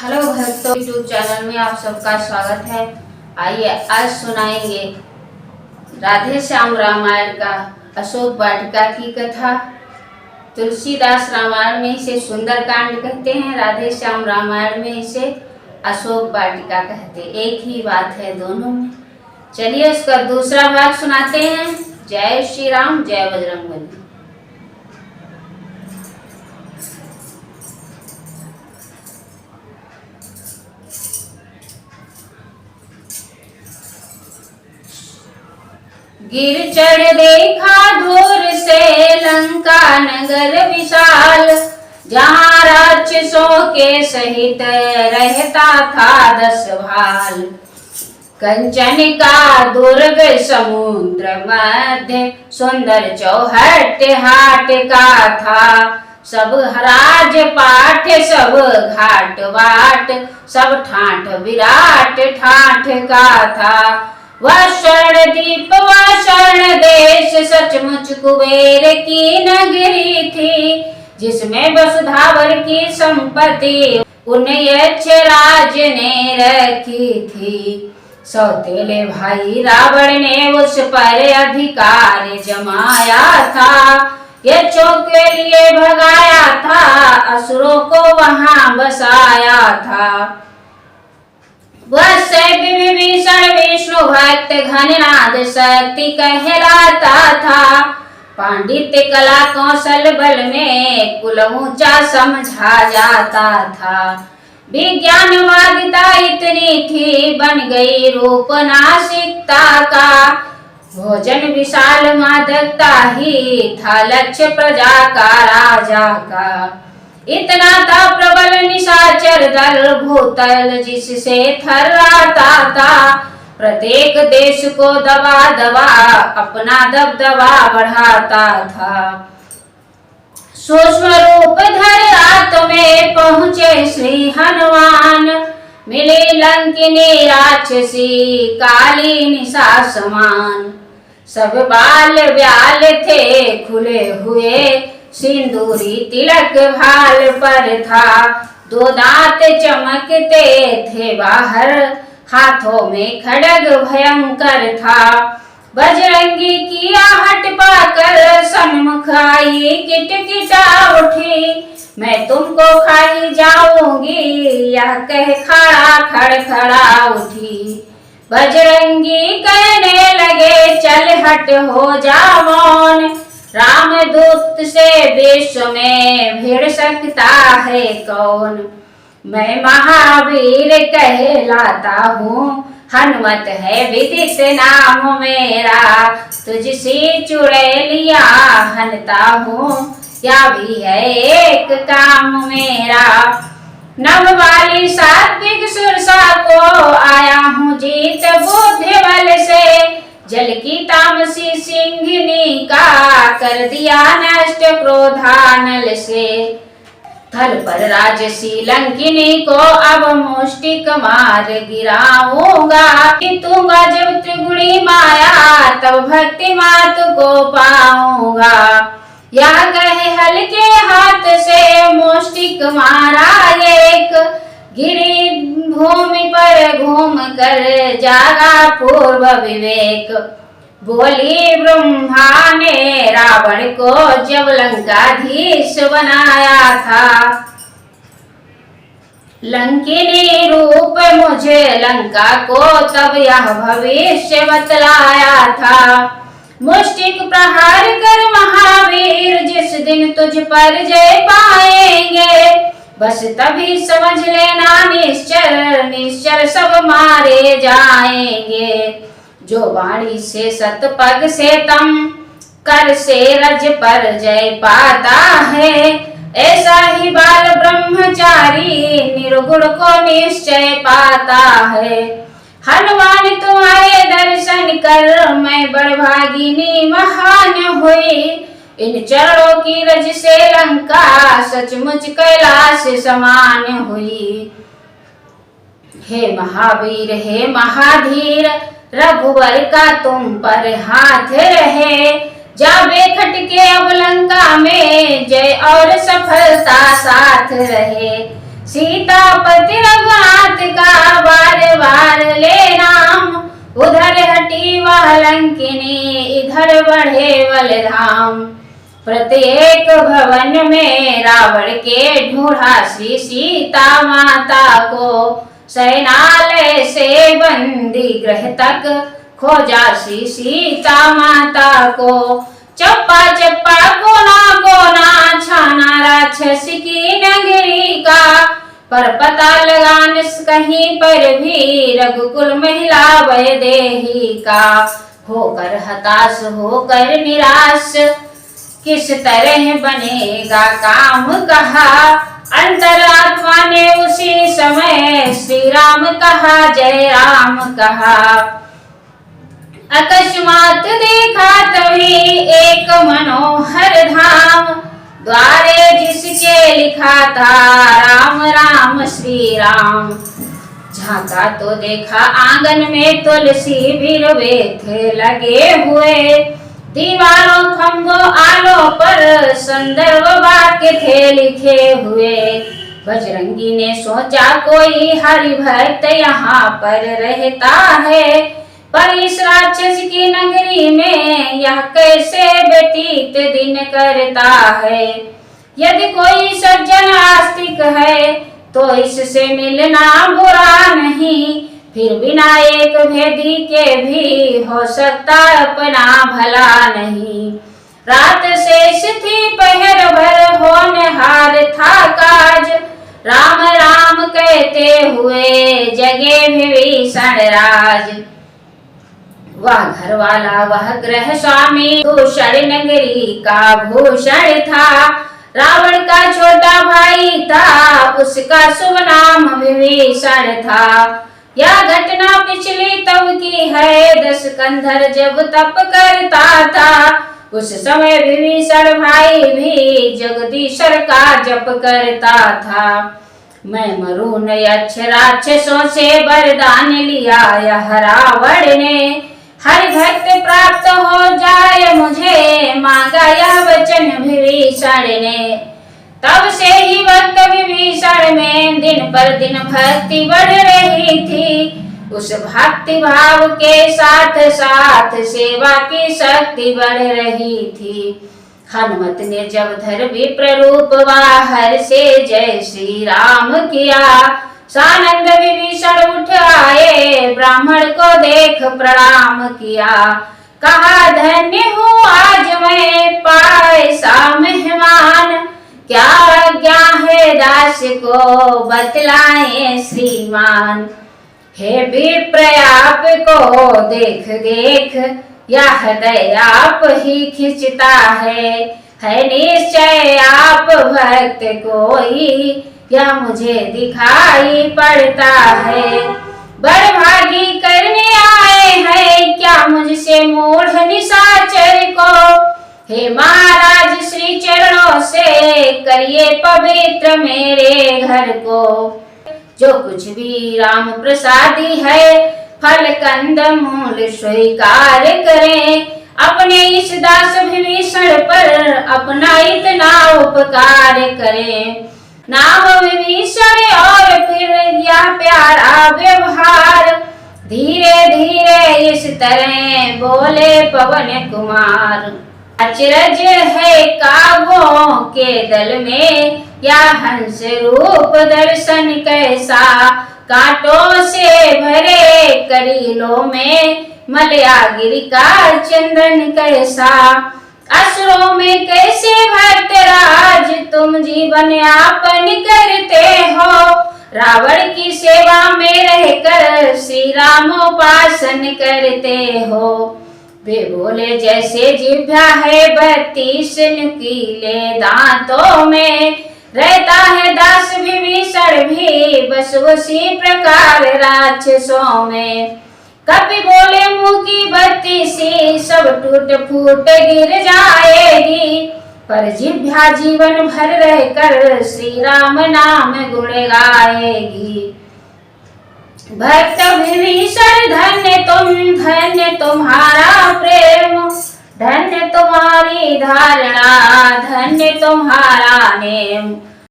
Hello भक्तों, YouTube channel में आप सबका स्वागत है। आइए आज सुनाएंगे राधे श्याम रामायण का अशोक वाटिका की कथा। तुलसीदास रामायण में इसे सुंदरकांड कहते हैं, राधे श्याम रामायण में इसे अशोक वाटिका कहते हैं। एक ही बात है दोनों में। चलिए उसका दूसरा भाग सुनाते हैं। जय श्री राम, जय बजरंगबली। गिर चढ़ देखा दूर से लंका नगर विशाल, जहाँ राक्षसों के सहित रहता था 10 भाल। कंचन का दुर्ग समुद्र मध्य, सुंदर चौहट हाट का था। सब राज पाठ सब घाट बाट, सब ठाठ विराट ठाठ का था। वह स्वर्ण दीप वह स्वर्ण देश, सचमुच कुबेर की नगरी थी। जिसमें वसुधावर की संपत्ति उन यक्षराज ने रखी थी। सौतेले भाई रावण ने उस पर अधिकार जमाया था। यक्षों के लिए भगाया था, असुरों को वहां बसाया था। वह विभीषण विष्णु भक्त घननाद शक्ति कहलाता था। पांडित्य कला कौशल बल में कुल ऊंचा समझा जाता था। विज्ञानवादिता इतनी थी, बन गई रूप नासिकता का। भोजन विशाल मादकता ही था लक्ष्य प्रजा का राजा का। इतना था प्रबल निशाचर दल भूतल, जिससे थर्राता था। प्रत्येक देश को दबा दबा अपना दबदबा बढ़ाता था। सूक्ष्म रूप धर रात में पहुँचे श्री हनुमान, मिले लंकिनी राक्षसी काली निशा समान। सब बाल ब्याल थे खुले हुए, सिंदूरी तिलक भाल पर था। 2 दांत चमकते थे बाहर, हाथों में खड्ग भयंकर था। बजरंगी की आहट पाकर सन्मुख आई किटकिटा उठी। मैं तुमको खाई जाऊंगी, यह कह खड़ा खड़खड़ा उठी। बजरंगी कहने लगे चल हट हो जा मौन। रामदूत से विश्व में भिड़ सकता है कौन। मैं महावीर कहलाता हूँ, हनुमत है विदित नाम मेरा। तुझसे चुड़ैलिया हनता हूँ, या भी है एक काम मेरा। नव वाली सात्विक सुरसा को आया हूँ जीत बुद्धि बल से। जल की तामसी सिंहिनी का कर दिया नष्ट क्रोधानल से। थल पर राजसी लंकिनी को अब मुष्टिक मार गिराऊंगा। जीतूंगा जब त्रिगुणी माया, तब भक्ति मात को पाऊंगा। यह कहे हल्के हाथ से मुष्टिक मारा एक, गिरी भूमि पर घूम कर जागा पूर्व विवेक। बोली ब्रह्मा ने रावण को जब लंकाधीश बनाया था। लंकिनी रूप मुझे लंका को तब यह भविष्य बतलाया था। मुष्टिक प्रहार कर महावीर, जिस दिन तुझ पर जय पाएंगे। बस तभी समझ लेना निश्चर निश्चर सब मारे जाएंगे। जो वाणी से सतपग से तम, कर से रज पर जय पाता है। ऐसा ही बाल ब्रह्मचारी निर्गुण को निश्चय पाता है। हनुमान तुम्हारे दर्शन कर मैं बड़भागिनी महान हुई। इन चरणों की रज से लंका सचमुच कैलाश समान हुई। हे महावीर हे महाधीर, रघुवर का तुम पर हाथ रहे। जा बेखट के अब लंका में जय और सफलता साथ रहे। सीतापति रघुनाथ का बार बार ले नाम, उधर हटी वह लंकिनी इधर बढ़े बलधाम। प्रत्येक भवन में रावण के ढूंढा श्री सीता माता को, शयनालय से बंदी गृह तक खोजा श्री सीता माता को। चप्पा चप्पा कोना कोना छाना राक्षस की नगरी का, पर पता लगान कहीं पर भी रघुकुल महिला वैदेही का। होकर हताश होकर निराश किस तरह बनेगा काम कहा, अंतरात्मा ने उसी समय श्री राम कहा जय राम कहा। अकस्मात देखा तभी एक मनोहर धाम, द्वारे जिसके लिखा था राम राम श्री राम। झांका तो देखा आंगन में तुलसी बिरवे थे लगे हुए, दीवारों खंभों आलों पर संदर्भ वाक्य थे लिखे हुए। बजरंगी ने सोचा कोई हरि भक्त यहाँ पर रहता है, पर इस राक्षस की नगरी में यह कैसे व्यतीत दिन करता है। यदि कोई सज्जन आस्तिक है तो इससे मिलना बुरा नहीं, फिर बिना एक भेदी के भी हो सकता अपना भला नहीं। रात शेष थी पहर भर होनहार था काज, राम राम कहते हुए जगे विभीषण राज। वह घर वाला वह ग्रह स्वामी दूषण नगरी का भूषण था, रावण का छोटा भाई था उसका शुभ नाम विभीषण था। यह घटना पिछली तब की है, 10 कंधर जब तप करता था, उस समय विभीषण भाई भी जगदीश्वर का जप करता था। मैं मरूं न यक्ष राक्षसों से वरदान लिया यह रावण ने, हर भक्त प्राप्त हो जाए मुझे मांगा यह वचन विभीषण ने। तब से ही भक्त विभीषण में दिन पर दिन भक्ति बढ़ रही थी, उस भक्ति भाव के साथ साथ सेवा की शक्ति बढ़ रही थी। हनुमत ने जब धर विप्र रूप बाहर से जय श्री राम किया, सानंद विभीषण उठ आए ब्राह्मण को देख प्रणाम किया। कहा धन्य हूँ आज मैं पाए सा मेहमान, क्या आज्ञा है दास को बतलाए श्रीमान। हे विप्र आप को देख देख यह हृदय आप ही खिंचता है निश्चय आप भक्त कोई यह मुझे दिखाई पड़ता है। बड़भागी करने आए हैं क्या मुझसे मूढ़ निशाचर को, हे महाराज श्री चरणों से करिए पवित्र मेरे घर को। जो कुछ भी राम प्रसादी है फल कंद मूल स्वीकार करें, अपने इस दास विभीषण पर अपना इतना उपकार करें। नाम विभीषण और फिर यह प्यारा व्यवहार, धीरे धीरे इस तरह बोले पवन कुमार। अचरज है काव्यों के दल में या हंस रूप दर्शन कैसा, कांटों से भरे करीलों में मलयागिरी का चंदन कैसा। असुरों में कैसे भक्त राज तुम जीवन यापन करते हो, रावण की सेवा में रहकर श्री रामोपासन करते हो। वे बोले जैसे जिह्वा है 32 नुकीले दांतों में, रहता है दास विभीषण भी बस उसी प्रकार राक्षसों में। कपि बोले मुंह की बत्ती सी सब टूट फूट गिर जाएगी, पर जिह्वा जीवन भर रहकर श्री राम नाम गुण गाएगी। भक्त विभीषण धन्य तुम्हारा प्रेम, धन्य तुम्हारी धारणा, धन्य तुम्हारा नेम।